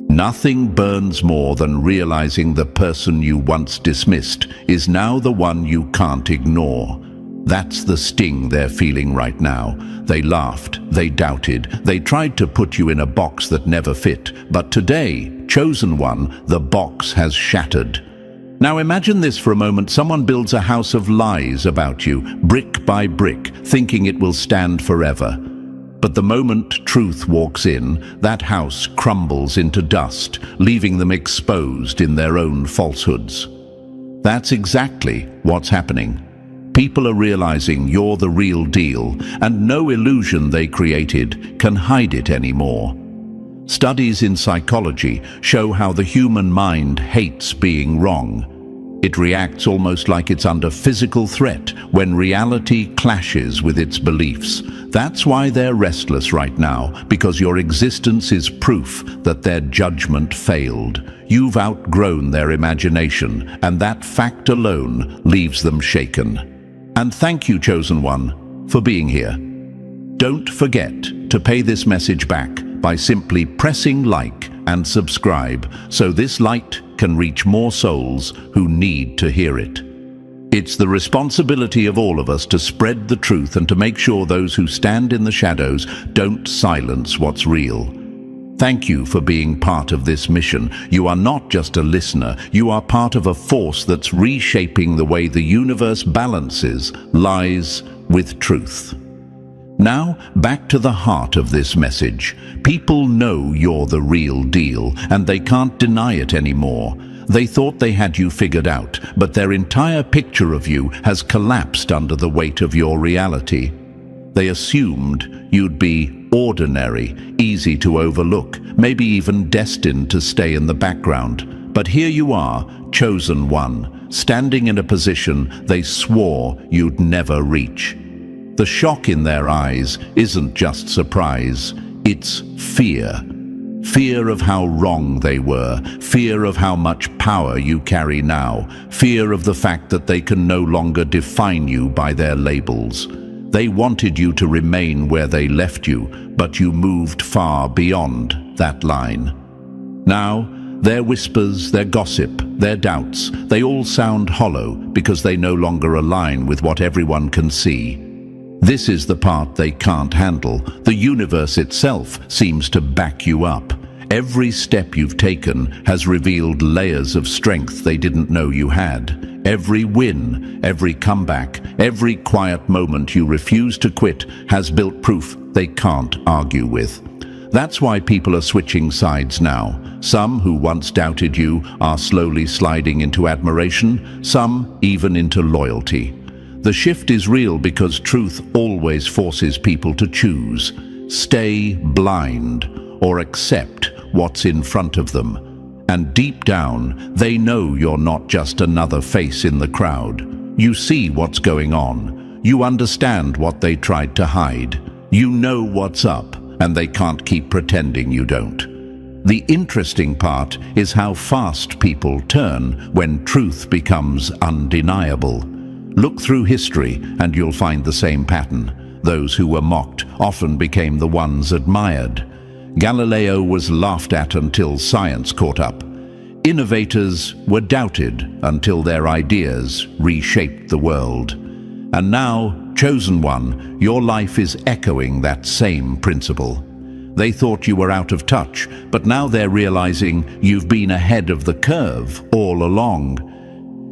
Nothing burns more than realizing the person you once dismissed is now the one you can't ignore. That's the sting they're feeling right now. They laughed, they doubted, they tried to put you in a box that never fit. But today, chosen one, the box has shattered. Now imagine this for a moment. Someone builds a house of lies about you, brick by brick, thinking it will stand forever. But the moment truth walks in, that house crumbles into dust, leaving them exposed in their own falsehoods. That's exactly what's happening. People are realizing you're the real deal, and no illusion they created can hide it anymore. Studies in psychology show how the human mind hates being wrong. It reacts almost like it's under physical threat when reality clashes with its beliefs. That's why they're restless right now, because your existence is proof that their judgment failed. You've outgrown their imagination, and that fact alone leaves them shaken. And thank you, chosen one, for being here. Don't forget to pay this message back by simply pressing like and subscribe so this light can reach more souls who need to hear it. It's the responsibility of all of us to spread the truth and to make sure those who stand in the shadows don't silence what's real. Thank you for being part of this mission. You are not just a listener, you are part of a force that's reshaping the way the universe balances lies with truth. Now, back to the heart of this message. People know you're the real deal, and they can't deny it anymore. They thought they had you figured out, but their entire picture of you has collapsed under the weight of your reality. They assumed you'd be ordinary, easy to overlook, maybe even destined to stay in the background. But here you are, chosen one, standing in a position they swore you'd never reach. The shock in their eyes isn't just surprise, it's fear. Fear of how wrong they were, fear of how much power you carry now, fear of the fact that they can no longer define you by their labels. They wanted you to remain where they left you, but you moved far beyond that line. Now, their whispers, their gossip, their doubts, they all sound hollow because they no longer align with what everyone can see. This is the part they can't handle. The universe itself seems to back you up. Every step you've taken has revealed layers of strength they didn't know you had. Every win, every comeback, every quiet moment you refuse to quit has built proof they can't argue with. That's why people are switching sides now. Some who once doubted you are slowly sliding into admiration, some even into loyalty. The shift is real because truth always forces people to choose. Stay blind or accept what's in front of them. And deep down, they know you're not just another face in the crowd. You see what's going on. You understand what they tried to hide. You know what's up, and they can't keep pretending you don't. The interesting part is how fast people turn when truth becomes undeniable. Look through history and you'll find the same pattern. Those who were mocked often became the ones admired. Galileo was laughed at until science caught up. Innovators were doubted until their ideas reshaped the world. And now, chosen one, your life is echoing that same principle. They thought you were out of touch, but now they're realizing you've been ahead of the curve all along.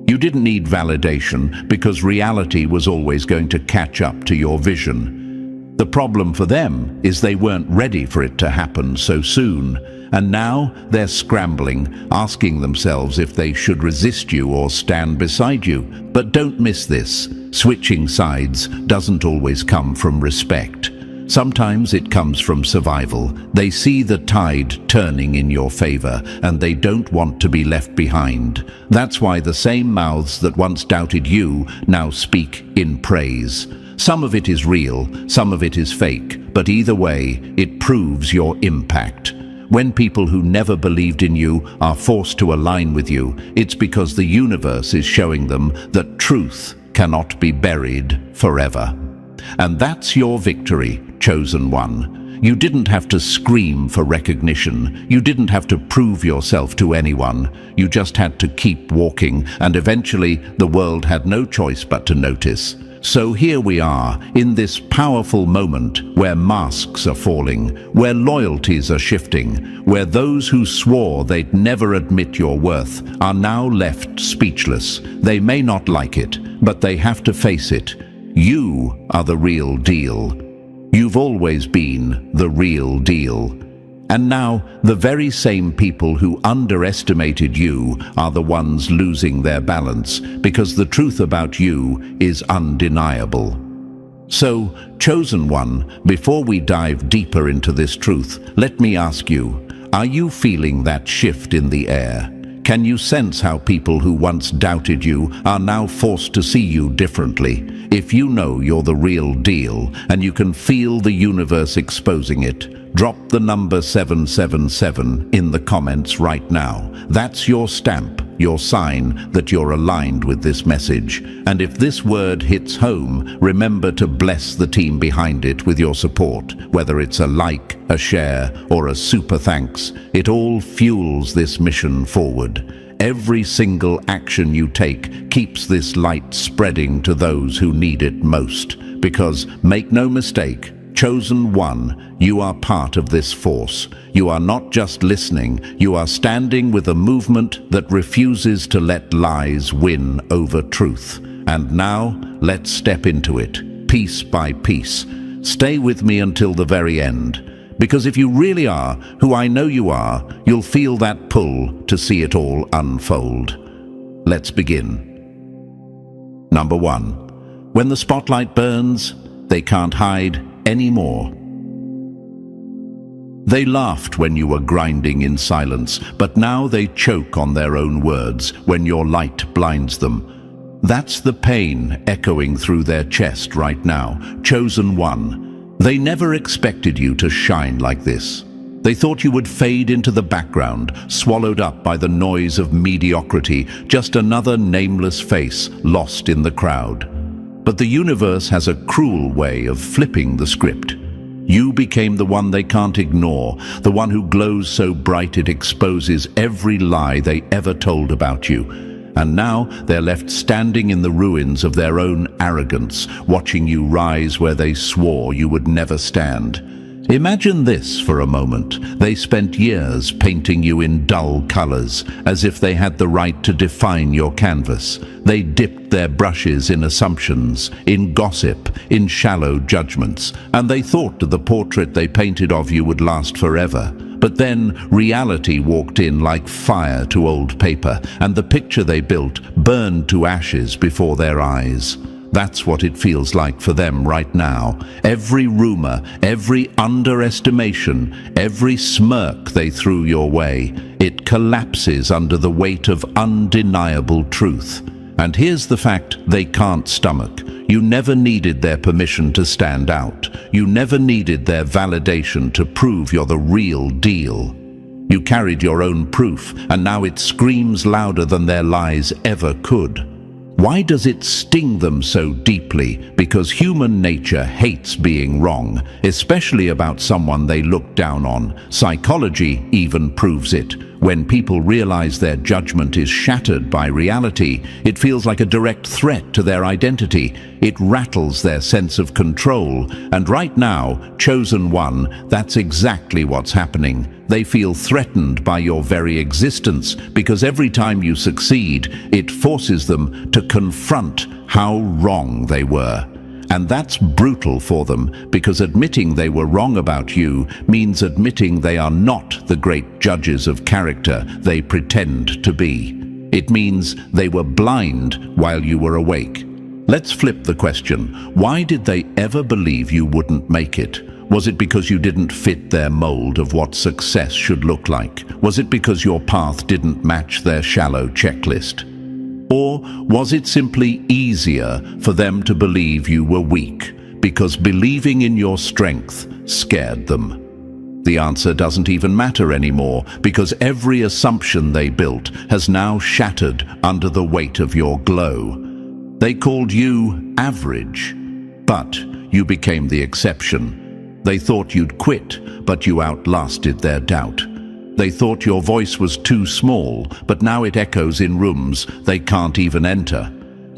You didn't need validation because reality was always going to catch up to your vision. The problem for them is they weren't ready for it to happen so soon, and now they're scrambling, asking themselves if they should resist you or stand beside you. But don't miss this. Switching sides doesn't always come from respect. Sometimes it comes from survival. They see the tide turning in your favor, and they don't want to be left behind. That's why the same mouths that once doubted you now speak in praise. Some of it is real, some of it is fake, but either way, it proves your impact. When people who never believed in you are forced to align with you, it's because the universe is showing them that truth cannot be buried forever. And that's your victory, chosen one. You didn't have to scream for recognition. You didn't have to prove yourself to anyone. You just had to keep walking, and eventually the world had no choice but to notice. So here we are, in this powerful moment where masks are falling, where loyalties are shifting, where those who swore they'd never admit your worth are now left speechless. They may not like it, but they have to face it. You are the real deal. You've always been the real deal. And now, the very same people who underestimated you are the ones losing their balance, because the truth about you is undeniable. So, chosen one, before we dive deeper into this truth, let me ask you, are you feeling that shift in the air? Can you sense how people who once doubted you are now forced to see you differently? If you know you're the real deal, and you can feel the universe exposing it, drop the number 777 in the comments right now. That's your stamp, your sign that you're aligned with this message. And if this word hits home, remember to bless the team behind it with your support, whether it's a like, a share, or a super thanks. It all fuels this mission forward. Every single action you take keeps this light spreading to those who need it most. Because, make no mistake, chosen one, you are part of this force. You are not just listening, you are standing with a movement that refuses to let lies win over truth. And now, let's step into it, piece by piece. Stay with me until the very end. Because if you really are who I know you are, you'll feel that pull to see it all unfold. Let's begin. Number 1. When the spotlight burns, they can't hide anymore. They laughed when you were grinding in silence, but now they choke on their own words when your light blinds them. That's the pain echoing through their chest right now. Chosen one. They never expected you to shine like this. They thought you would fade into the background, swallowed up by the noise of mediocrity, just another nameless face lost in the crowd. But the universe has a cruel way of flipping the script. You became the one they can't ignore, the one who glows so bright it exposes every lie they ever told about you. And now they're left standing in the ruins of their own arrogance, watching you rise where they swore you would never stand. Imagine this for a moment. They spent years painting you in dull colors, as if they had the right to define your canvas. They dipped their brushes in assumptions, in gossip, in shallow judgments, and they thought that the portrait they painted of you would last forever. But then reality walked in like fire to old paper, and the picture they built burned to ashes before their eyes. That's what it feels like for them right now. Every rumor, every underestimation, every smirk they threw your way, it collapses under the weight of undeniable truth. And here's the fact they can't stomach. You never needed their permission to stand out. You never needed their validation to prove you're the real deal. You carried your own proof, and now it screams louder than their lies ever could. Why does it sting them so deeply? Because human nature hates being wrong, especially about someone they look down on. Psychology even proves it. When people realize their judgment is shattered by reality, it feels like a direct threat to their identity. It rattles their sense of control. And right now, chosen one, that's exactly what's happening. They feel threatened by your very existence, because every time you succeed, it forces them to confront how wrong they were. And that's brutal for them, because admitting they were wrong about you means admitting they are not the great judges of character they pretend to be. It means they were blind while you were awake. Let's flip the question. Why did they ever believe you wouldn't make it? Was it because you didn't fit their mold of what success should look like? Was it because your path didn't match their shallow checklist? Or was it simply easier for them to believe you were weak, because believing in your strength scared them? The answer doesn't even matter anymore, because every assumption they built has now shattered under the weight of your glow. They called you average, but you became the exception. They thought you'd quit, but you outlasted their doubt. They thought your voice was too small, but now it echoes in rooms they can't even enter.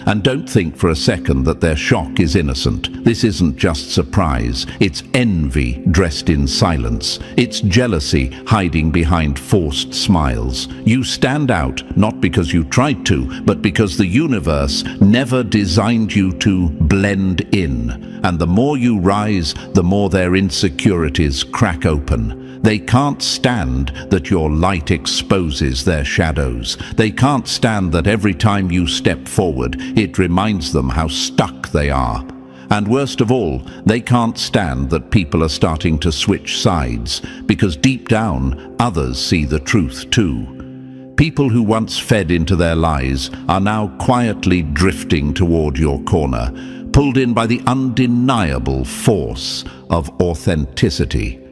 And don't think for a second that their shock is innocent. This isn't just surprise. It's envy dressed in silence. It's jealousy hiding behind forced smiles. You stand out not because you tried to, but because the universe never designed you to blend in. And the more you rise, the more their insecurities crack open. They can't stand that your light exposes their shadows. They can't stand that every time you step forward, it reminds them how stuck they are. And worst of all, they can't stand that people are starting to switch sides, because deep down, others see the truth too. People who once fed into their lies are now quietly drifting toward your corner, pulled in by the undeniable force of authenticity.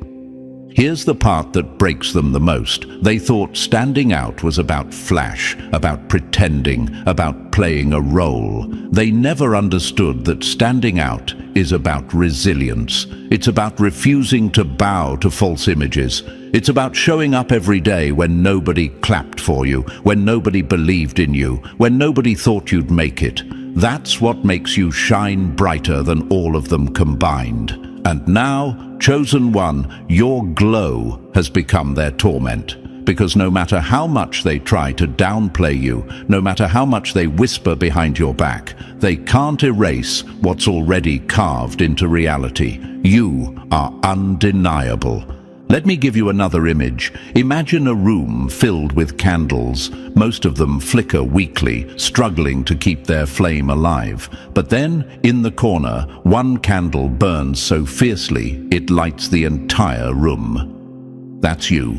Here's the part that breaks them the most. They thought standing out was about flash, about pretending, about playing a role. They never understood that standing out is about resilience. It's about refusing to bow to false images. It's about showing up every day when nobody clapped for you, when nobody believed in you, when nobody thought you'd make it. That's what makes you shine brighter than all of them combined. And now, chosen one, your glow has become their torment. Because no matter how much they try to downplay you, no matter how much they whisper behind your back, they can't erase what's already carved into reality. You are undeniable. Let me give you another image. Imagine a room filled with candles. Most of them flicker weakly, struggling to keep their flame alive. But then, in the corner, one candle burns so fiercely it lights the entire room. That's you.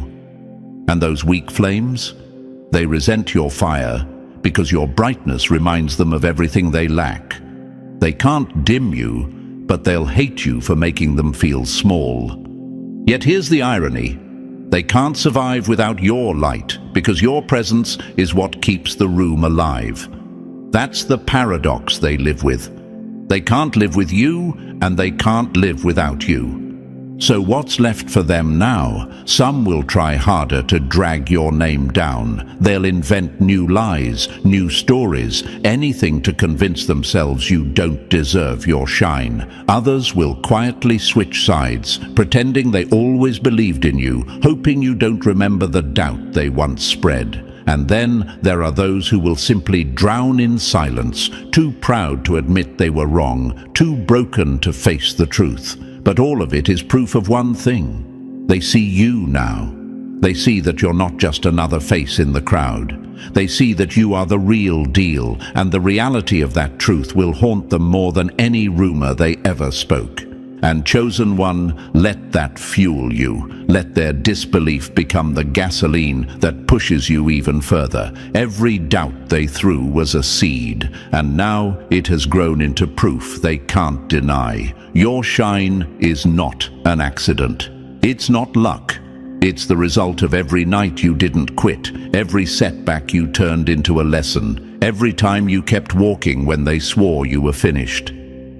And those weak flames? They resent your fire because your brightness reminds them of everything they lack. They can't dim you, but they'll hate you for making them feel small. Yet here's the irony. They can't survive without your light, because your presence is what keeps the room alive. That's the paradox they live with. They can't live with you, and they can't live without you. So what's left for them now? Some will try harder to drag your name down. They'll invent new lies, new stories, anything to convince themselves you don't deserve your shine. Others will quietly switch sides, pretending they always believed in you, hoping you don't remember the doubt they once spread. And then there are those who will simply drown in silence, too proud to admit they were wrong, too broken to face the truth. But all of it is proof of one thing. They see you now. They see that you're not just another face in the crowd. They see that you are the real deal, and the reality of that truth will haunt them more than any rumor they ever spoke. And chosen one, let that fuel you. Let their disbelief become the gasoline that pushes you even further. Every doubt they threw was a seed, and now it has grown into proof they can't deny. Your shine is not an accident. It's not luck. It's the result of every night you didn't quit, every setback you turned into a lesson, every time you kept walking when they swore you were finished.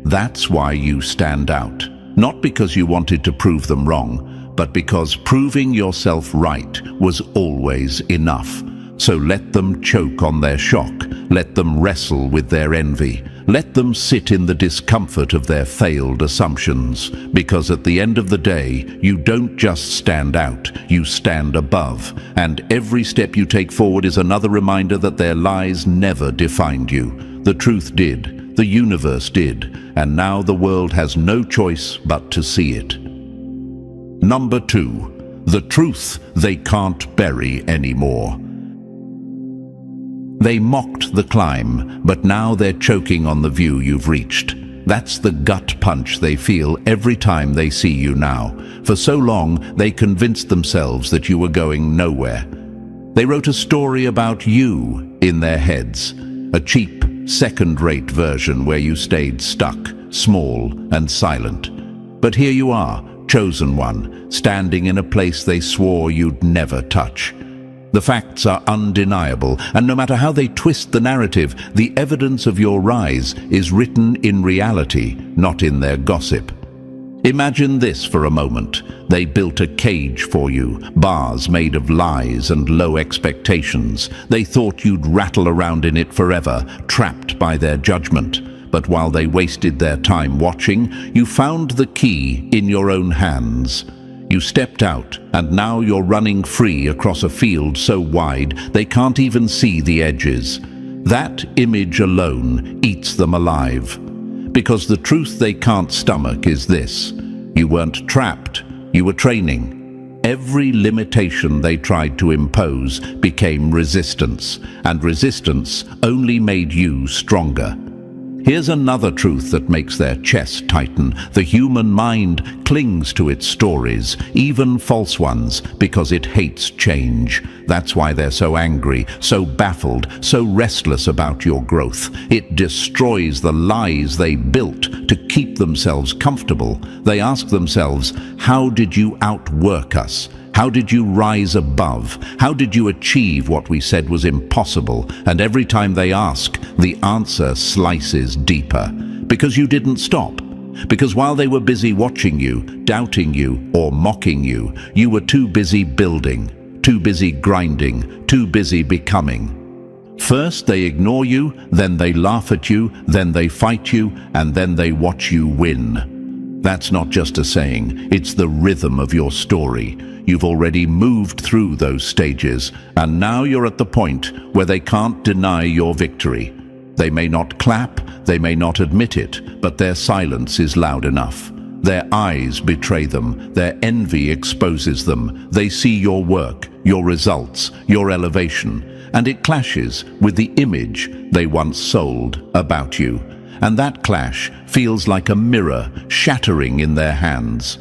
That's why you stand out. Not because you wanted to prove them wrong, but because proving yourself right was always enough. So let them choke on their shock. Let them wrestle with their envy. Let them sit in the discomfort of their failed assumptions. Because at the end of the day, you don't just stand out, you stand above. And every step you take forward is another reminder that their lies never defined you. The truth did. The universe did. And now the world has no choice but to see it. Number 2. The truth they can't bury anymore. They mocked the climb, but now they're choking on the view you've reached. That's the gut punch they feel every time they see you now. For so long, they convinced themselves that you were going nowhere. They wrote a story about you in their heads, a cheap, second-rate version where you stayed stuck, small and silent. But here you are, chosen one, standing in a place they swore you'd never touch. The facts are undeniable, and no matter how they twist the narrative, the evidence of your rise is written in reality, not in their gossip. Imagine this for a moment. They built a cage for you, bars made of lies and low expectations. They thought you'd rattle around in it forever, trapped by their judgment. But while they wasted their time watching, you found the key in your own hands. You stepped out, and now you're running free across a field so wide they can't even see the edges. That image alone eats them alive. Because the truth they can't stomach is this: you weren't trapped, you were training. Every limitation they tried to impose became resistance, and resistance only made you stronger. Here's another truth that makes their chest tighten. The human mind clings to its stories, even false ones, because it hates change. That's why they're so angry, so baffled, so restless about your growth. It destroys the lies they built to keep themselves comfortable. They ask themselves, how did you outwork us? How did you rise above? How did you achieve what we said was impossible? And every time they ask, the answer slices deeper. Because you didn't stop. Because while they were busy watching you, doubting you, or mocking you, you were too busy building, too busy grinding, too busy becoming. First they ignore you, then they laugh at you, then they fight you, and then they watch you win. That's not just a saying, it's the rhythm of your story. You've already moved through those stages, and now you're at the point where they can't deny your victory. They may not clap, they may not admit it, but their silence is loud enough. Their eyes betray them, their envy exposes them. They see your work, your results, your elevation, and it clashes with the image they once sold about you. And that clash feels like a mirror shattering in their hands.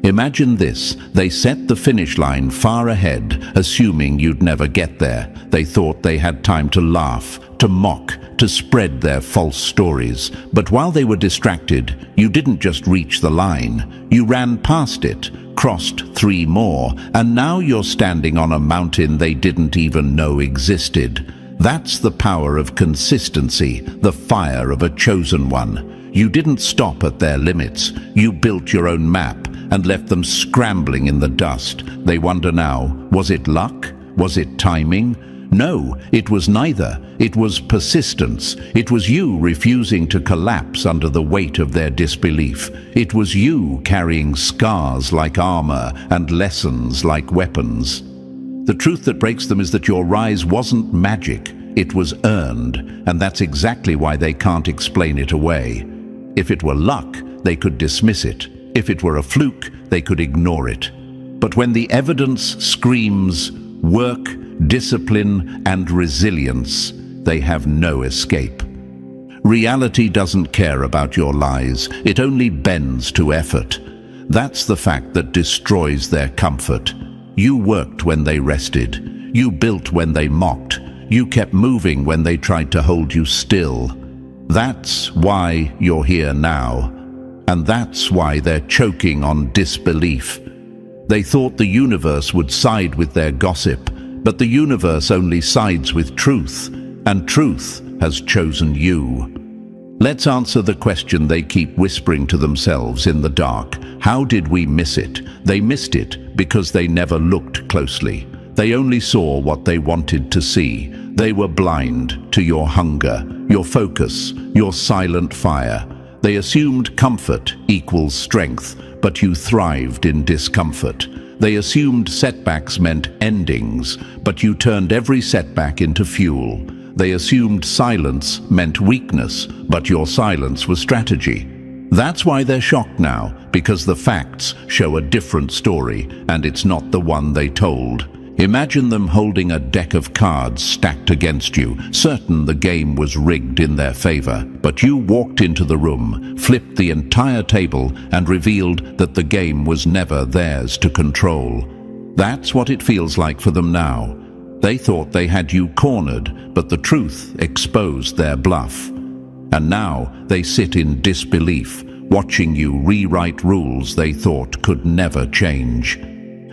Imagine this: they set the finish line far ahead, assuming you'd never get there. They thought they had time to laugh, to mock, to spread their false stories. But while they were distracted, you didn't just reach the line. You ran past it, crossed 3 more, and now you're standing on a mountain they didn't even know existed. That's the power of consistency, the fire of a chosen one. You didn't stop at their limits. You built your own map and left them scrambling in the dust. They wonder now, was it luck? Was it timing? No, it was neither. It was persistence. It was you refusing to collapse under the weight of their disbelief. It was you carrying scars like armor and lessons like weapons. The truth that breaks them is that your rise wasn't magic. It was earned, and that's exactly why they can't explain it away. If it were luck, they could dismiss it. If it were a fluke, they could ignore it. But when the evidence screams work, discipline, and resilience, they have no escape. Reality doesn't care about your lies. It only bends to effort. That's the fact that destroys their comfort. You worked when they rested. You built when they mocked. You kept moving when they tried to hold you still. That's why you're here now. And that's why they're choking on disbelief. They thought the universe would side with their gossip, but the universe only sides with truth, and truth has chosen you. Let's answer the question they keep whispering to themselves in the dark. How did we miss it? They missed it because they never looked closely. They only saw what they wanted to see. They were blind to your hunger, your focus, your silent fire. They assumed comfort equals strength, but you thrived in discomfort. They assumed setbacks meant endings, but you turned every setback into fuel. They assumed silence meant weakness, but your silence was strategy. That's why they're shocked now, because the facts show a different story, and it's not the one they told. Imagine them holding a deck of cards stacked against you, certain the game was rigged in their favor. But you walked into the room, flipped the entire table, and revealed that the game was never theirs to control. That's what it feels like for them now. They thought they had you cornered, but the truth exposed their bluff. And now they sit in disbelief, watching you rewrite rules they thought could never change.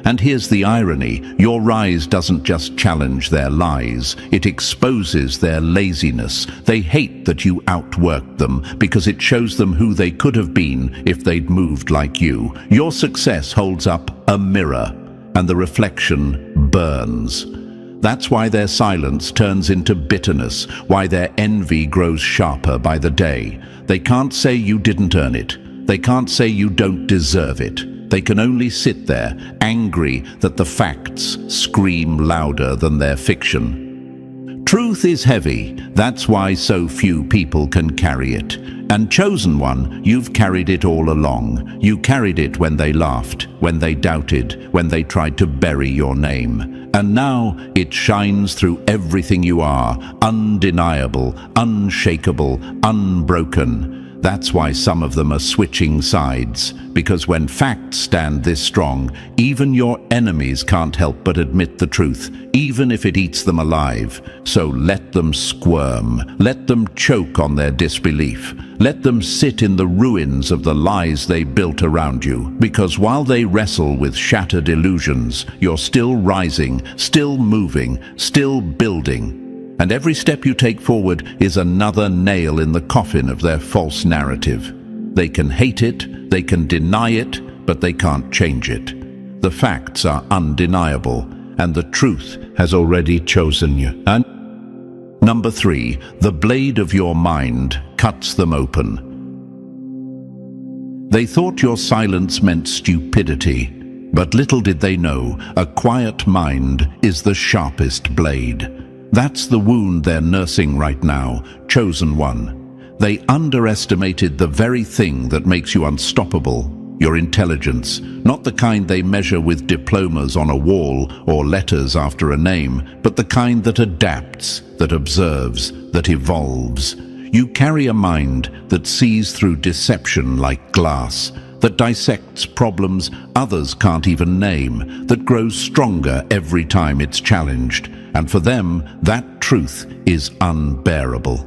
And here's the irony, your rise doesn't just challenge their lies, it exposes their laziness. They hate that you outworked them because it shows them who they could have been if they'd moved like you. Your success holds up a mirror, and the reflection burns. That's why their silence turns into bitterness, why their envy grows sharper by the day. They can't say you didn't earn it. They can't say you don't deserve it. They can only sit there, angry that the facts scream louder than their fiction. Truth is heavy, that's why so few people can carry it. And chosen one, you've carried it all along. You carried it when they laughed, when they doubted, when they tried to bury your name. And now it shines through everything you are, undeniable, unshakable, unbroken. That's why some of them are switching sides, because when facts stand this strong, even your enemies can't help but admit the truth, even if it eats them alive. So let them squirm, let them choke on their disbelief, let them sit in the ruins of the lies they built around you, because while they wrestle with shattered illusions, you're still rising, still moving, still building. And every step you take forward is another nail in the coffin of their false narrative. They can hate it, they can deny it, but they can't change it. The facts are undeniable, and the truth has already chosen you. And number 3, the blade of your mind cuts them open. They thought your silence meant stupidity, but little did they know, a quiet mind is the sharpest blade. That's the wound they're nursing right now, chosen one. They underestimated the very thing that makes you unstoppable, your intelligence, not the kind they measure with diplomas on a wall or letters after a name, but the kind that adapts, that observes, that evolves. You carry a mind that sees through deception like glass, that dissects problems others can't even name, that grows stronger every time it's challenged. And for them, that truth is unbearable.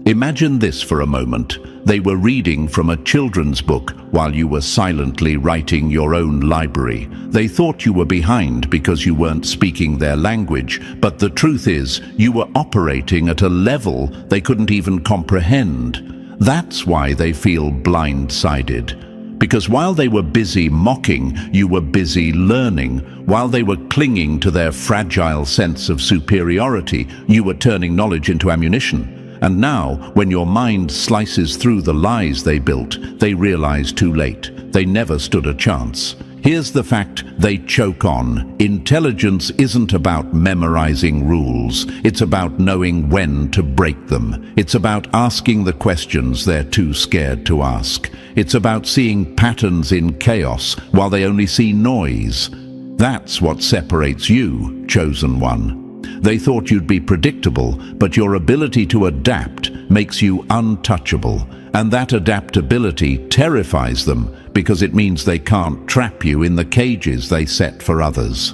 Imagine this for a moment. They were reading from a children's book while you were silently writing your own library. They thought you were behind because you weren't speaking their language, but the truth is, you were operating at a level they couldn't even comprehend. That's why they feel blindsided. Because while they were busy mocking, you were busy learning. While they were clinging to their fragile sense of superiority, you were turning knowledge into ammunition. And now, when your mind slices through the lies they built, they realize too late. They never stood a chance. Here's the fact they choke on. Intelligence isn't about memorizing rules. It's about knowing when to break them. It's about asking the questions they're too scared to ask. It's about seeing patterns in chaos while they only see noise. That's what separates you, chosen one. They thought you'd be predictable, but your ability to adapt makes you untouchable. And that adaptability terrifies them because it means they can't trap you in the cages they set for others.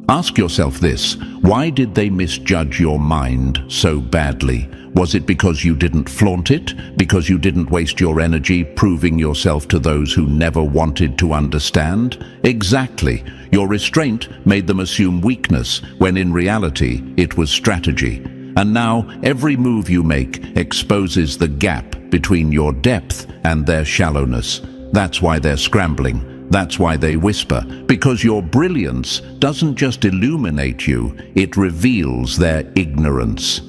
Ask yourself this: why did they misjudge your mind so badly? Was it because you didn't flaunt it? Because you didn't waste your energy proving yourself to those who never wanted to understand? Exactly. Your restraint made them assume weakness, when in reality it was strategy. And now every move you make exposes the gap between your depth and their shallowness. That's why they're scrambling. That's why they whisper, because your brilliance doesn't just illuminate you, it reveals their ignorance.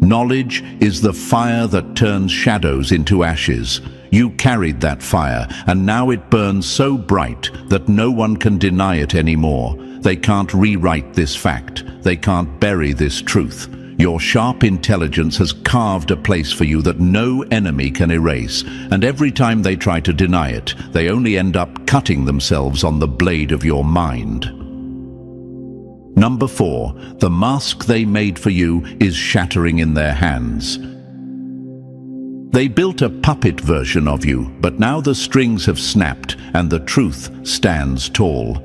Knowledge is the fire that turns shadows into ashes. You carried that fire, and now it burns so bright that no one can deny it anymore. They can't rewrite this fact. They can't bury this truth. Your sharp intelligence has carved a place for you that no enemy can erase, and every time they try to deny it, they only end up cutting themselves on the blade of your mind. Number 4, the mask they made for you is shattering in their hands. They built a puppet version of you, but now the strings have snapped and the truth stands tall.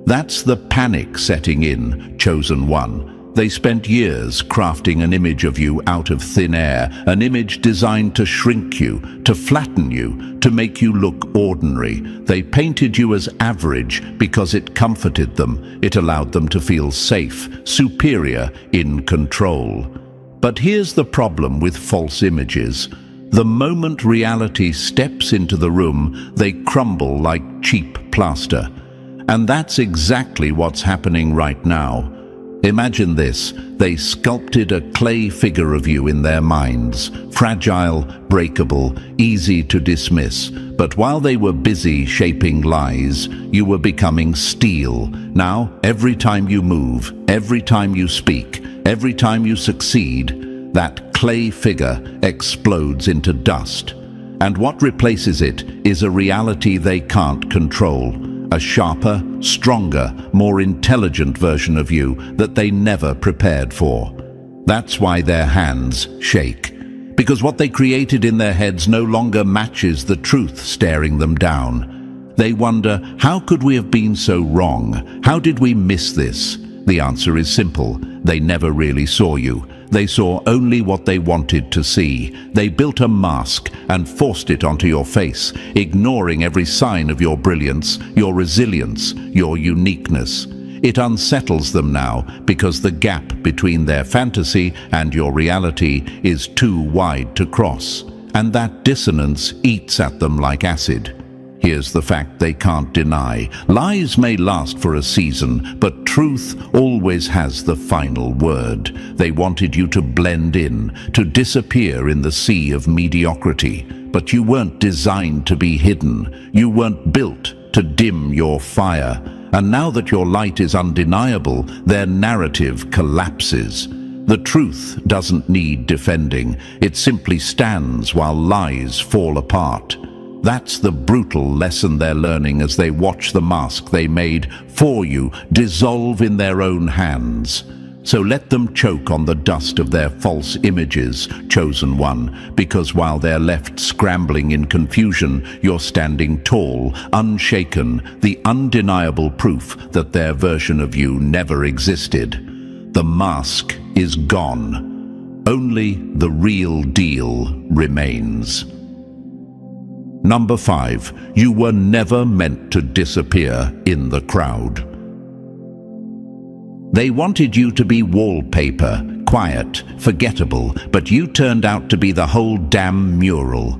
That's the panic setting in, chosen one. They spent years crafting an image of you out of thin air, an image designed to shrink you, to flatten you, to make you look ordinary. They painted you as average because it comforted them. It allowed them to feel safe, superior, in control. But here's the problem with false images. The moment reality steps into the room, they crumble like cheap plaster. And that's exactly what's happening right now. Imagine this. They sculpted a clay figure of you in their minds, fragile, breakable, easy to dismiss. But while they were busy shaping lies, you were becoming steel. Now, every time you move, every time you speak, every time you succeed, that clay figure explodes into dust. And what replaces it is a reality they can't control. A sharper, stronger, more intelligent version of you that they never prepared for. That's why their hands shake. Because what they created in their heads no longer matches the truth staring them down. They wonder, how could we have been so wrong? How did we miss this? The answer is simple. They never really saw you. They saw only what they wanted to see. They built a mask and forced it onto your face, ignoring every sign of your brilliance, your resilience, your uniqueness. It unsettles them now because the gap between their fantasy and your reality is too wide to cross. And that dissonance eats at them like acid. Here's the fact they can't deny. Lies may last for a season, but truth always has the final word. They wanted you to blend in, to disappear in the sea of mediocrity. But you weren't designed to be hidden. You weren't built to dim your fire. And now that your light is undeniable, their narrative collapses. The truth doesn't need defending. It simply stands while lies fall apart. That's the brutal lesson they're learning as they watch the mask they made for you dissolve in their own hands. So let them choke on the dust of their false images, chosen one, because while they're left scrambling in confusion, you're standing tall, unshaken, the undeniable proof that their version of you never existed. The mask is gone. Only the real deal remains. Number 5, you were never meant to disappear in the crowd. They wanted you to be wallpaper, quiet, forgettable, but you turned out to be the whole damn mural.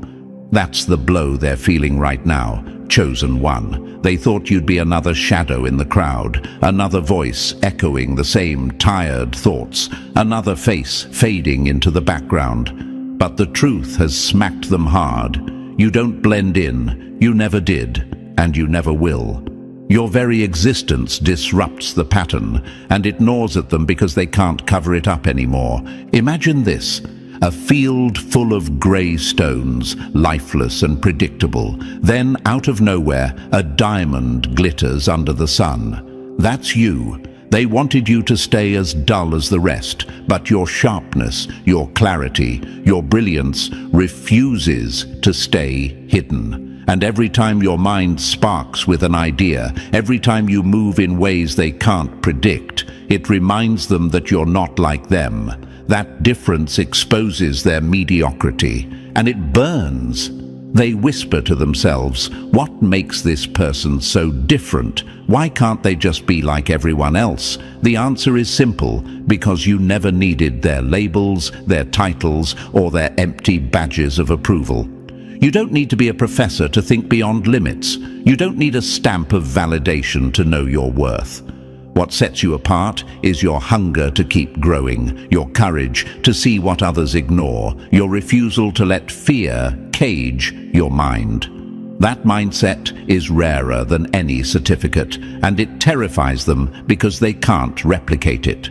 That's the blow they're feeling right now, chosen one. They thought you'd be another shadow in the crowd, another voice echoing the same tired thoughts, another face fading into the background. But the truth has smacked them hard. You don't blend in, you never did, and you never will. Your very existence disrupts the pattern, and it gnaws at them because they can't cover it up anymore. Imagine this, a field full of grey stones, lifeless and predictable. Then, out of nowhere, a diamond glitters under the sun. That's you. They wanted you to stay as dull as the rest, but your sharpness, your clarity, your brilliance refuses to stay hidden. And every time your mind sparks with an idea, every time you move in ways they can't predict, it reminds them that you're not like them. That difference exposes their mediocrity, and it burns. They whisper to themselves, what makes this person so different? Why can't they just be like everyone else? The answer is simple, because you never needed their labels, their titles, or their empty badges of approval. You don't need to be a professor to think beyond limits. You don't need a stamp of validation to know your worth. What sets you apart is your hunger to keep growing, your courage to see what others ignore, your refusal to let fear cage your mind. That mindset is rarer than any certificate, and it terrifies them because they can't replicate it.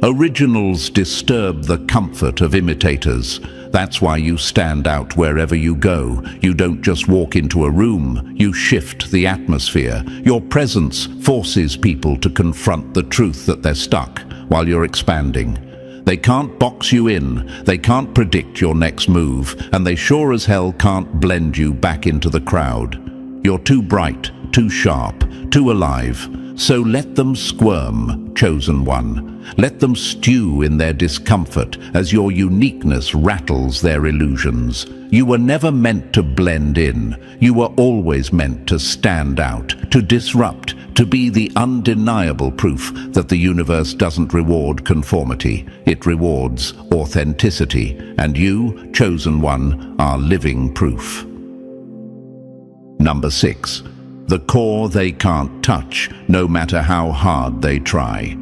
Originals disturb the comfort of imitators. That's why you stand out wherever you go. You don't just walk into a room, you shift the atmosphere. Your presence forces people to confront the truth that they're stuck while you're expanding. They can't box you in, they can't predict your next move, and they sure as hell can't blend you back into the crowd. You're too bright, too sharp, too alive. So let them squirm, chosen one. Let them stew in their discomfort as your uniqueness rattles their illusions. You were never meant to blend in. You were always meant to stand out, to disrupt, to be the undeniable proof that the universe doesn't reward conformity. It rewards authenticity. And you, chosen one, are living proof. Number 6. The core they can't touch, no matter how hard they try.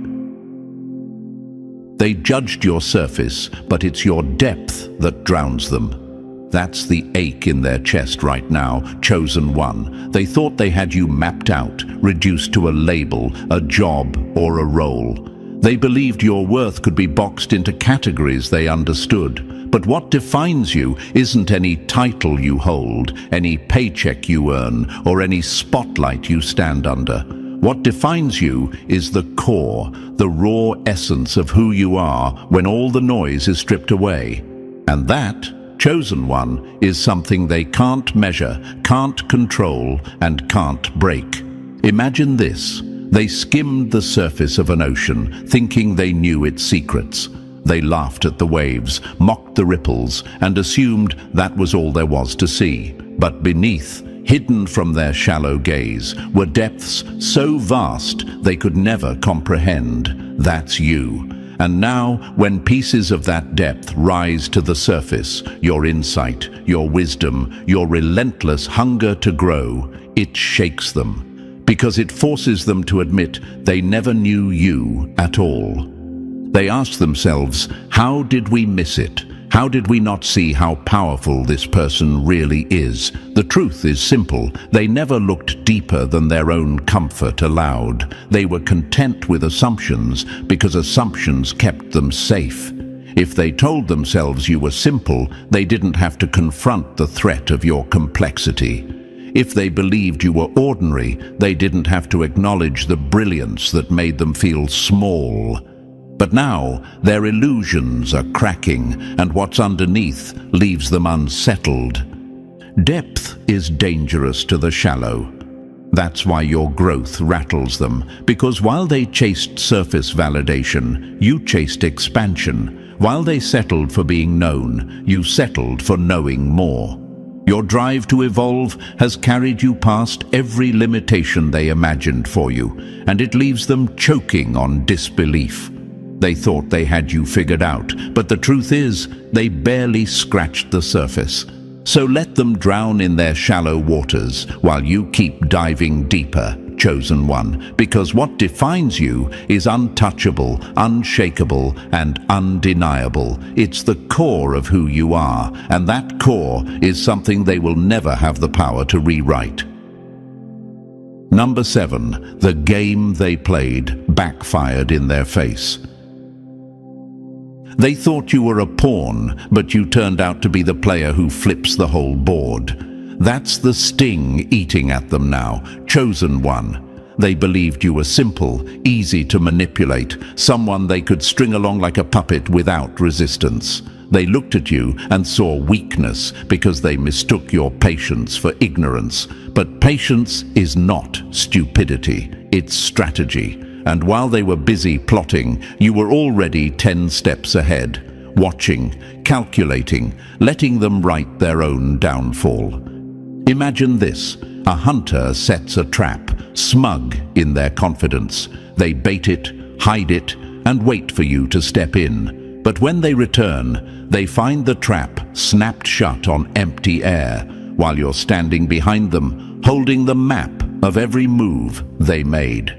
They judged your surface, but it's your depth that drowns them. That's the ache in their chest right now, chosen one. They thought they had you mapped out, reduced to a label, a job, or a role. They believed your worth could be boxed into categories they understood. But what defines you isn't any title you hold, any paycheck you earn, or any spotlight you stand under. What defines you is the core, the raw essence of who you are when all the noise is stripped away. And that, chosen one, is something they can't measure, can't control, and can't break. Imagine this. They skimmed the surface of an ocean, thinking they knew its secrets. They laughed at the waves, mocked the ripples, and assumed that was all there was to see. But beneath, hidden from their shallow gaze, were depths so vast they could never comprehend. That's you. And now, when pieces of that depth rise to the surface, your insight, your wisdom, your relentless hunger to grow, it shakes them. Because it forces them to admit they never knew you at all. They ask themselves, how did we miss it? How did we not see how powerful this person really is? The truth is simple. They never looked deeper than their own comfort allowed. They were content with assumptions because assumptions kept them safe. If they told themselves you were simple, they didn't have to confront the threat of your complexity. If they believed you were ordinary, they didn't have to acknowledge the brilliance that made them feel small. But now, their illusions are cracking, and what's underneath leaves them unsettled. Depth is dangerous to the shallow. That's why your growth rattles them, because while they chased surface validation, you chased expansion. While they settled for being known, you settled for knowing more. Your drive to evolve has carried you past every limitation they imagined for you, and it leaves them choking on disbelief. They thought they had you figured out, but the truth is, they barely scratched the surface. So let them drown in their shallow waters while you keep diving deeper, chosen one, because what defines you is untouchable, unshakable, and undeniable. It's the core of who you are, and that core is something they will never have the power to rewrite. Number 7. The game they played backfired in their face. They thought you were a pawn, but you turned out to be the player who flips the whole board. That's the sting eating at them now, chosen one. They believed you were simple, easy to manipulate, someone they could string along like a puppet without resistance. They looked at you and saw weakness because they mistook your patience for ignorance. But patience is not stupidity, it's strategy. And while they were busy plotting, you were already 10 steps ahead, watching, calculating, letting them write their own downfall. Imagine this. A hunter sets a trap, smug in their confidence. They bait it, hide it, and wait for you to step in. But when they return, they find the trap snapped shut on empty air, while you're standing behind them, holding the map of every move they made.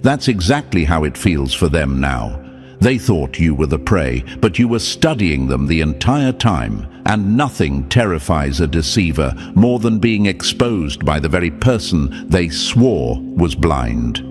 That's exactly how it feels for them now. They thought you were the prey, but you were studying them the entire time, and nothing terrifies a deceiver more than being exposed by the very person they swore was blind.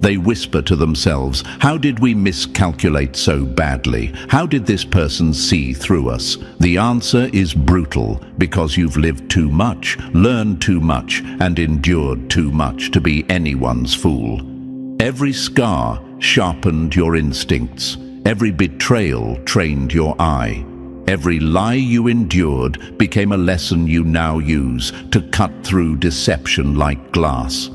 They whisper to themselves, how did we miscalculate so badly? How did this person see through us? The answer is brutal, because you've lived too much, learned too much, and endured too much to be anyone's fool. Every scar sharpened your instincts. Every betrayal trained your eye. Every lie you endured became a lesson you now use to cut through deception like glass.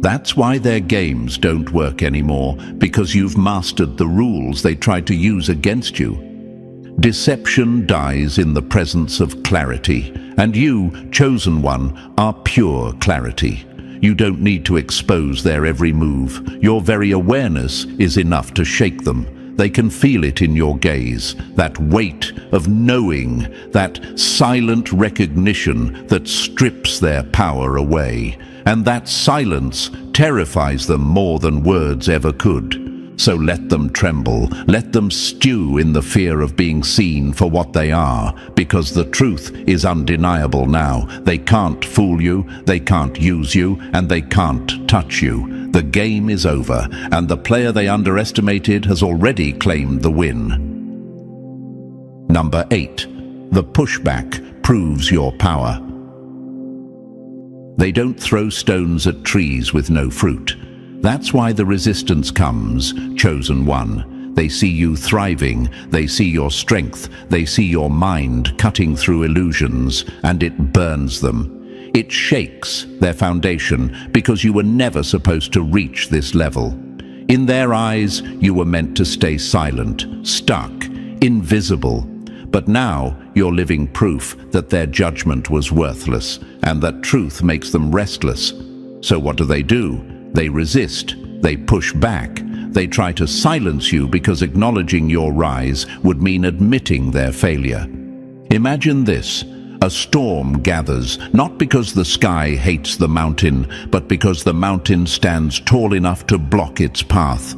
That's why their games don't work anymore, because you've mastered the rules they tried to use against you. Deception dies in the presence of clarity, and you, chosen one, are pure clarity. You don't need to expose their every move. Your very awareness is enough to shake them. They can feel it in your gaze, that weight of knowing, that silent recognition that strips their power away. And that silence terrifies them more than words ever could. So let them tremble, let them stew in the fear of being seen for what they are, because the truth is undeniable now. They can't fool you, they can't use you, and they can't touch you. The game is over, and the player they underestimated has already claimed the win. Number 8. The pushback proves your power. They don't throw stones at trees with no fruit. That's why the resistance comes, chosen one. They see you thriving, they see your strength, they see your mind cutting through illusions, and it burns them. It shakes their foundation because you were never supposed to reach this level. In their eyes, you were meant to stay silent, stuck, invisible. But now you're living proof that their judgment was worthless and that truth makes them restless. So what do? They resist, they push back, they try to silence you because acknowledging your rise would mean admitting their failure. Imagine this. A storm gathers, not because the sky hates the mountain, but because the mountain stands tall enough to block its path.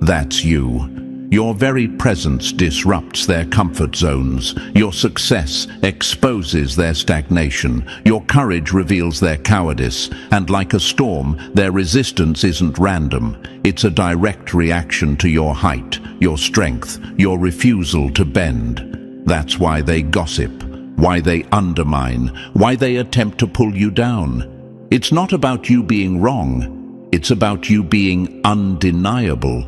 That's you. Your very presence disrupts their comfort zones. Your success exposes their stagnation. Your courage reveals their cowardice. And like a storm, their resistance isn't random. It's a direct reaction to your height, your strength, your refusal to bend. That's why they gossip, why they undermine, why they attempt to pull you down. It's not about you being wrong. It's about you being undeniable.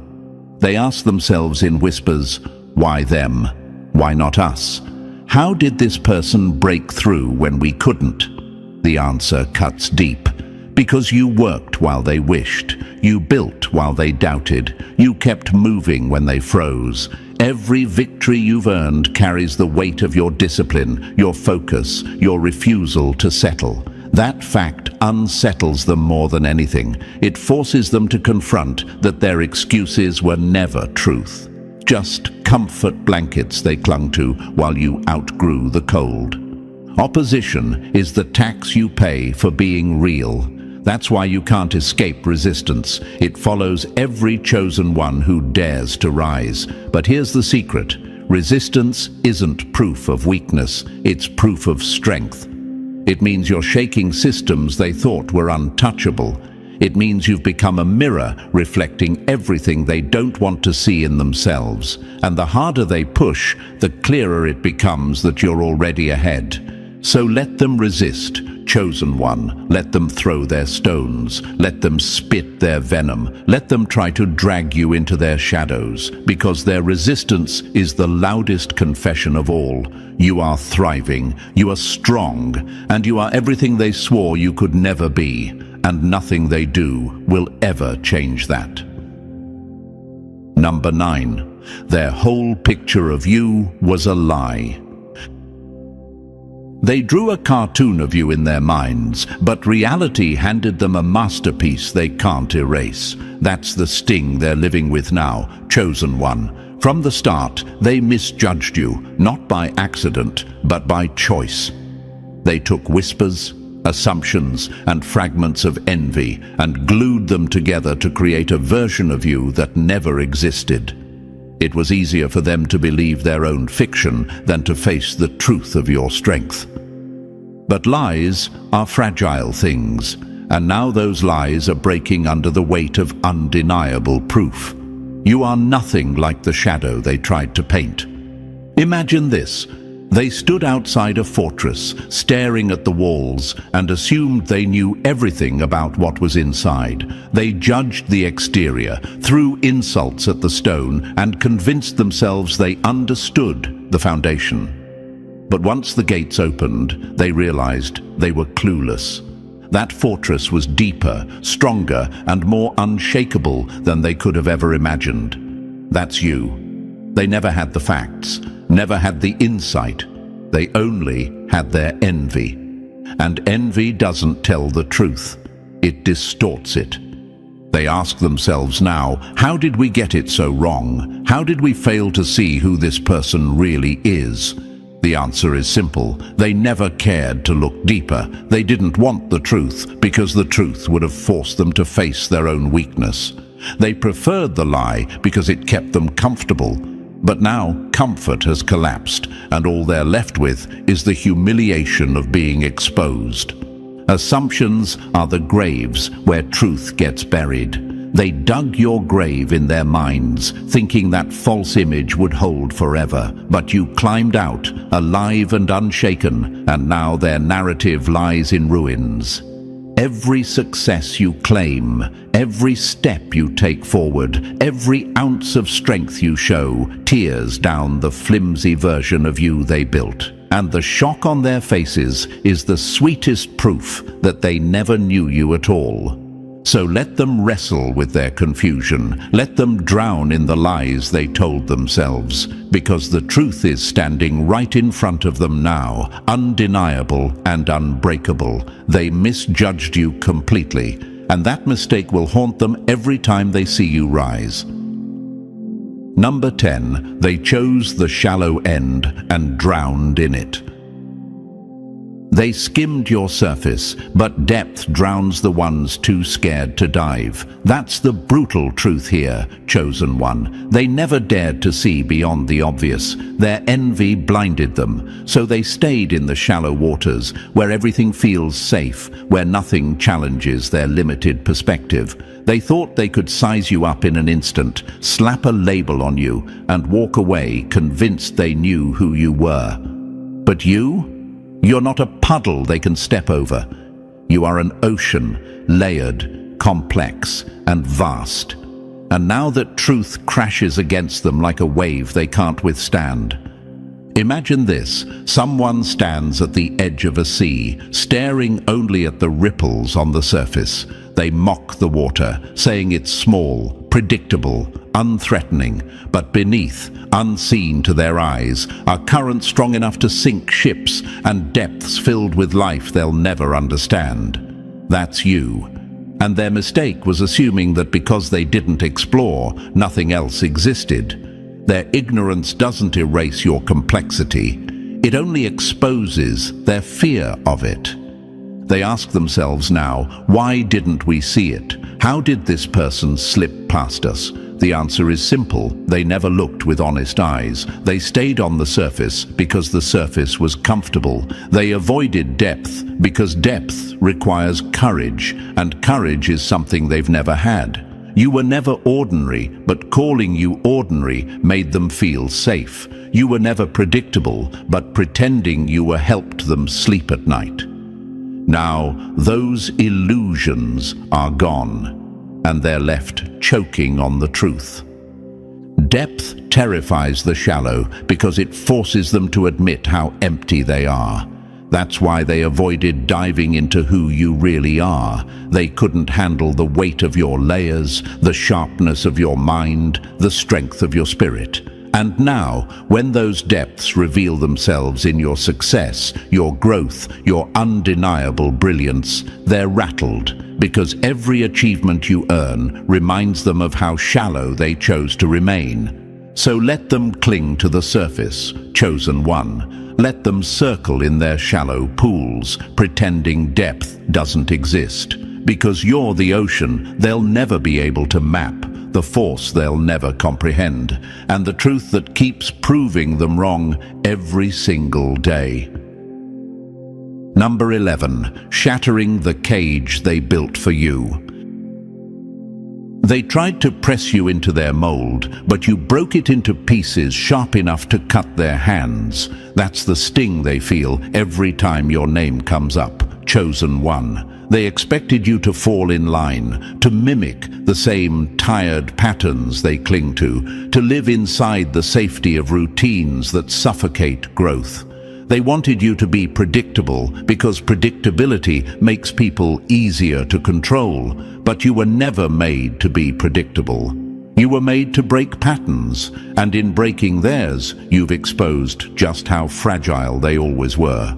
They ask themselves in whispers, why them? Why not us? How did this person break through when we couldn't? The answer cuts deep. Because you worked while they wished. You built while they doubted. You kept moving when they froze. Every victory you've earned carries the weight of your discipline, your focus, your refusal to settle. That fact unsettles them more than anything. It forces them to confront that their excuses were never truth. Just comfort blankets they clung to while you outgrew the cold. Opposition is the tax you pay for being real. That's why you can't escape resistance. It follows every chosen one who dares to rise. But here's the secret. Resistance isn't proof of weakness. It's proof of strength. It means you're shaking systems they thought were untouchable. It means you've become a mirror reflecting everything they don't want to see in themselves. And the harder they push, the clearer it becomes that you're already ahead. So let them resist, chosen one. Let them throw their stones. Let them spit their venom. Let them try to drag you into their shadows, because their resistance is the loudest confession of all. You are thriving, you are strong, and you are everything they swore you could never be, and nothing they do will ever change that. Number 9. Their whole picture of you was a lie. They drew a cartoon of you in their minds, but reality handed them a masterpiece they can't erase. That's the sting they're living with now, chosen one. From the start, they misjudged you, not by accident, but by choice. They took whispers, assumptions, and fragments of envy and glued them together to create a version of you that never existed. It was easier for them to believe their own fiction than to face the truth of your strength. But lies are fragile things, and now those lies are breaking under the weight of undeniable proof. You are nothing like the shadow they tried to paint. Imagine this. They stood outside a fortress, staring at the walls, and assumed they knew everything about what was inside. They judged the exterior, threw insults at the stone, and convinced themselves they understood the foundation. But once the gates opened, they realized they were clueless. That fortress was deeper, stronger, and more unshakable than they could have ever imagined. That's you. They never had the facts, never had the insight. They only had their envy. And envy doesn't tell the truth. It distorts it. They ask themselves now, how did we get it so wrong? How did we fail to see who this person really is? The answer is simple. They never cared to look deeper. They didn't want the truth because the truth would have forced them to face their own weakness. They preferred the lie because it kept them comfortable. But now comfort has collapsed, and all they're left with is the humiliation of being exposed. Assumptions are the graves where truth gets buried. They dug your grave in their minds, thinking that false image would hold forever. But you climbed out, alive and unshaken, and now their narrative lies in ruins. Every success you claim, every step you take forward, every ounce of strength you show, tears down the flimsy version of you they built. And the shock on their faces is the sweetest proof that they never knew you at all. So let them wrestle with their confusion. Let them drown in the lies they told themselves, because the truth is standing right in front of them now, undeniable and unbreakable. They misjudged you completely, and that mistake will haunt them every time they see you rise. Number 10, they chose the shallow end and drowned in it. They skimmed your surface, but depth drowns the ones too scared to dive. That's the brutal truth here, chosen one. They never dared to see beyond the obvious. Their envy blinded them, so they stayed in the shallow waters, where everything feels safe, where nothing challenges their limited perspective. They thought they could size you up in an instant, slap a label on you, and walk away convinced they knew who you were. But you're not a puddle they can step over. You are an ocean, layered, complex, and vast. And now that truth crashes against them like a wave they can't withstand. Imagine this: someone stands at the edge of a sea, staring only at the ripples on the surface. They mock the water, saying it's small, predictable, unthreatening, but beneath, unseen to their eyes, are currents strong enough to sink ships and depths filled with life they'll never understand. That's you. And their mistake was assuming that because they didn't explore, nothing else existed. Their ignorance doesn't erase your complexity. It only exposes their fear of it. They ask themselves now, why didn't we see it? How did this person slip past us? The answer is simple. They never looked with honest eyes. They stayed on the surface because the surface was comfortable. They avoided depth because depth requires courage, and courage is something they've never had. You were never ordinary, but calling you ordinary made them feel safe. You were never predictable, but pretending you were helped them sleep at night. Now, those illusions are gone, and they're left choking on the truth. Depth terrifies the shallow because it forces them to admit how empty they are. That's why they avoided diving into who you really are. They couldn't handle the weight of your layers, the sharpness of your mind, the strength of your spirit. And now, when those depths reveal themselves in your success, your growth, your undeniable brilliance, they're rattled, because every achievement you earn reminds them of how shallow they chose to remain. So let them cling to the surface, chosen one. Let them circle in their shallow pools, pretending depth doesn't exist. Because you're the ocean they'll never be able to map, the force they'll never comprehend, and the truth that keeps proving them wrong every single day. Number 11, shattering the cage they built for you. They tried to press you into their mold, but you broke it into pieces sharp enough to cut their hands. That's the sting they feel every time your name comes up, chosen one. They expected you to fall in line, to mimic the same tired patterns they cling to live inside the safety of routines that suffocate growth. They wanted you to be predictable because predictability makes people easier to control, but you were never made to be predictable. You were made to break patterns, and in breaking theirs, you've exposed just how fragile they always were.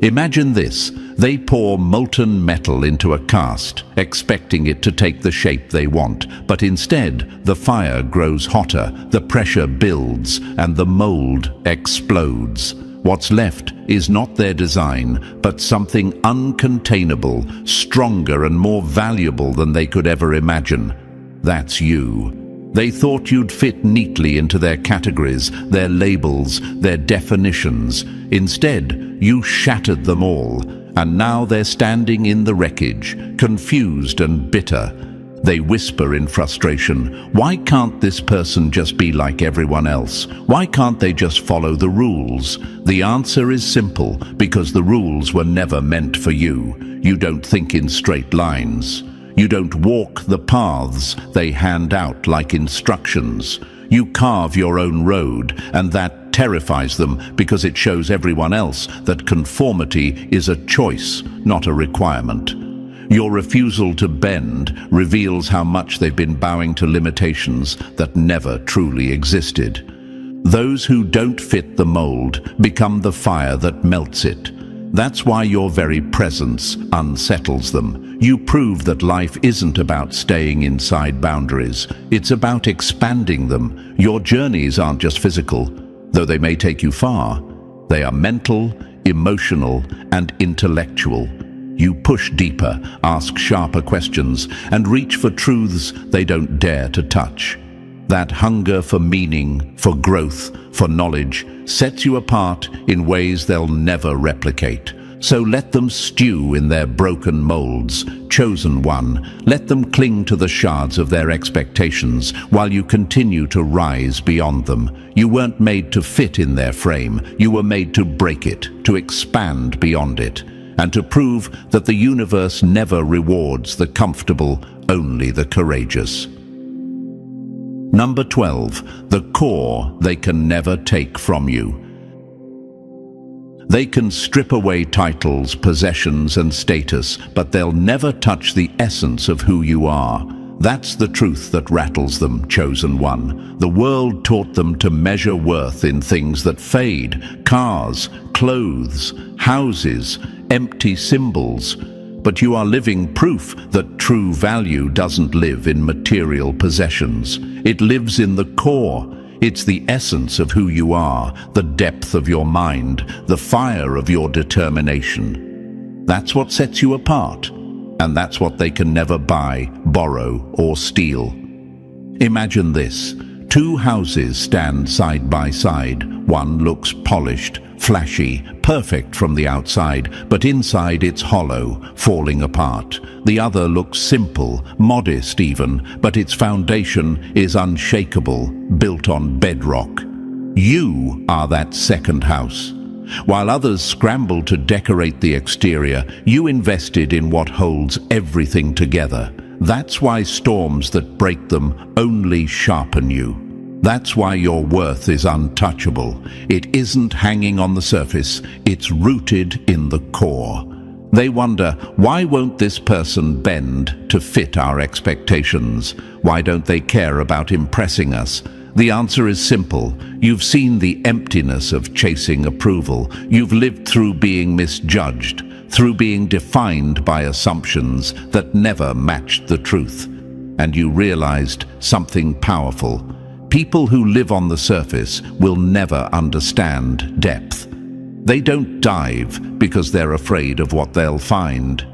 Imagine this: they pour molten metal into a cast, expecting it to take the shape they want, but instead, the fire grows hotter, the pressure builds, and the mold explodes. What's left is not their design, but something uncontainable, stronger and more valuable than they could ever imagine. That's you. They thought you'd fit neatly into their categories, their labels, their definitions. Instead, you shattered them all, and now they're standing in the wreckage, confused and bitter. They whisper in frustration, "Why can't this person just be like everyone else? Why can't they just follow the rules?" The answer is simple: because the rules were never meant for you. You don't think in straight lines. You don't walk the paths they hand out like instructions. You carve your own road, and that terrifies them because it shows everyone else that conformity is a choice, not a requirement. Your refusal to bend reveals how much they've been bowing to limitations that never truly existed. Those who don't fit the mold become the fire that melts it. That's why your very presence unsettles them. You prove that life isn't about staying inside boundaries. It's about expanding them. Your journeys aren't just physical, though they may take you far. They are mental, emotional, and intellectual. You push deeper, ask sharper questions, and reach for truths they don't dare to touch. That hunger for meaning, for growth, for knowledge sets you apart in ways they'll never replicate. So let them stew in their broken molds. Chosen one, let them cling to the shards of their expectations while you continue to rise beyond them. You weren't made to fit in their frame. You were made to break it, to expand beyond it, and to prove that the universe never rewards the comfortable, only the courageous. Number 12, the core they can never take from you. They can strip away titles, possessions, and status, but they'll never touch the essence of who you are. That's the truth that rattles them, chosen one. The world taught them to measure worth in things that fade: cars, clothes, houses, empty symbols. But you are living proof that true value doesn't live in material possessions. It lives in the core. It's the essence of who you are, the depth of your mind, the fire of your determination. That's what sets you apart, and that's what they can never buy, borrow, or steal. Imagine this. Two houses stand side by side. One looks polished, flashy, perfect from the outside, but inside it's hollow, falling apart. The other looks simple, modest even, but its foundation is unshakable, built on bedrock. You are that second house. While others scramble to decorate the exterior, you invested in what holds everything together. That's why storms that break them only sharpen you. That's why your worth is untouchable. It isn't hanging on the surface, it's rooted in the core. They wonder, why won't this person bend to fit our expectations? Why don't they care about impressing us? The answer is simple. You've seen the emptiness of chasing approval. You've lived through being misjudged, through being defined by assumptions that never matched the truth. And you realized something powerful. People who live on the surface will never understand depth. They don't dive because they're afraid of what they'll find.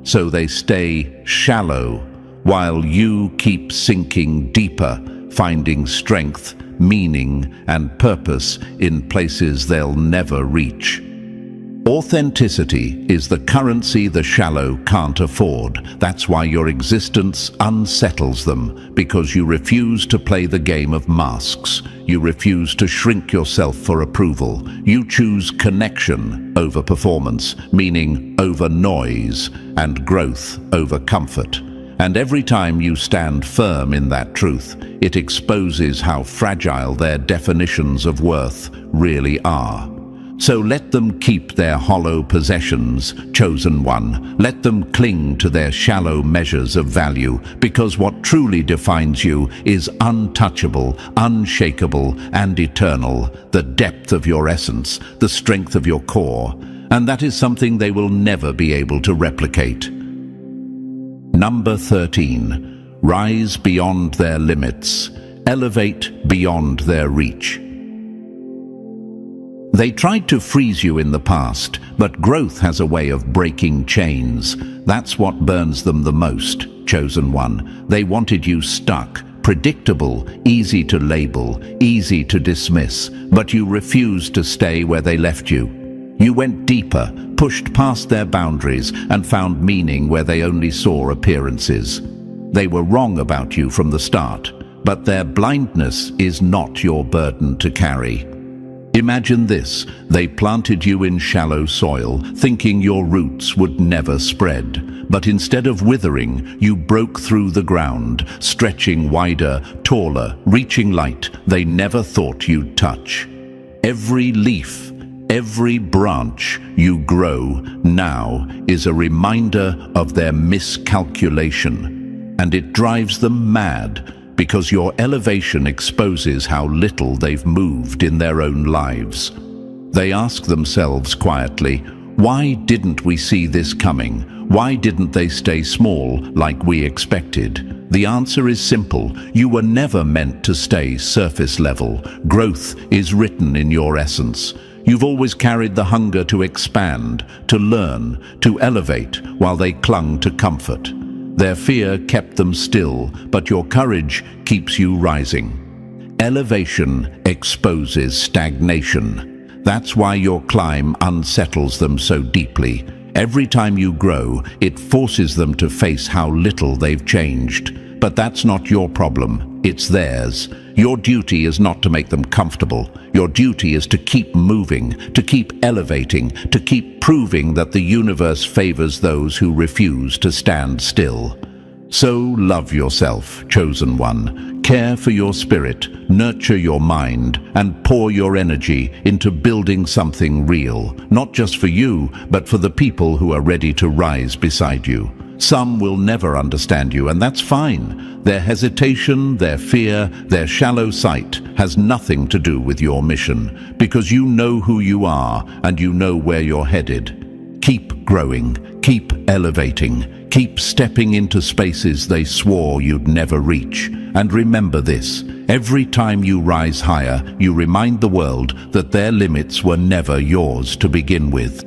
So they stay shallow while you keep sinking deeper, finding strength, meaning, and purpose in places they'll never reach. Authenticity is the currency the shallow can't afford. That's why your existence unsettles them, because you refuse to play the game of masks. You refuse to shrink yourself for approval. You choose connection over performance, meaning over noise, and growth over comfort. And every time you stand firm in that truth, it exposes how fragile their definitions of worth really are. So let them keep their hollow possessions, chosen one. Let them cling to their shallow measures of value, because what truly defines you is untouchable, unshakable, and eternal, the depth of your essence, the strength of your core. And that is something they will never be able to replicate. Number 13. Rise beyond their limits. Elevate beyond their reach. They tried to freeze you in the past, but growth has a way of breaking chains. That's what burns them the most, chosen one. They wanted you stuck, predictable, easy to label, easy to dismiss, but you refused to stay where they left you. You went deeper, pushed past their boundaries, and found meaning where they only saw appearances. They were wrong about you from the start, but their blindness is not your burden to carry. Imagine this: they planted you in shallow soil, thinking your roots would never spread. But instead of withering, you broke through the ground, stretching wider, taller, reaching light they never thought you'd touch. Every leaf, every branch you grow now is a reminder of their miscalculation, and it drives them mad, because your elevation exposes how little they've moved in their own lives. They ask themselves quietly, why didn't we see this coming? Why didn't they stay small like we expected? The answer is simple: you were never meant to stay surface level. Growth is written in your essence. You've always carried the hunger to expand, to learn, to elevate, while they clung to comfort. Their fear kept them still, but your courage keeps you rising. Elevation exposes stagnation. That's why your climb unsettles them so deeply. Every time you grow, it forces them to face how little they've changed. But that's not your problem, it's theirs. Your duty is not to make them comfortable. Your duty is to keep moving, to keep elevating, to keep proving that the universe favors those who refuse to stand still. So love yourself, chosen one. Care for your spirit, nurture your mind, and pour your energy into building something real, not just for you, but for the people who are ready to rise beside you. Some will never understand you, and that's fine. Their hesitation, their fear, their shallow sight has nothing to do with your mission, because you know who you are and you know where you're headed. Keep growing, keep elevating, keep stepping into spaces they swore you'd never reach. And remember this: every time you rise higher, you remind the world that their limits were never yours to begin with.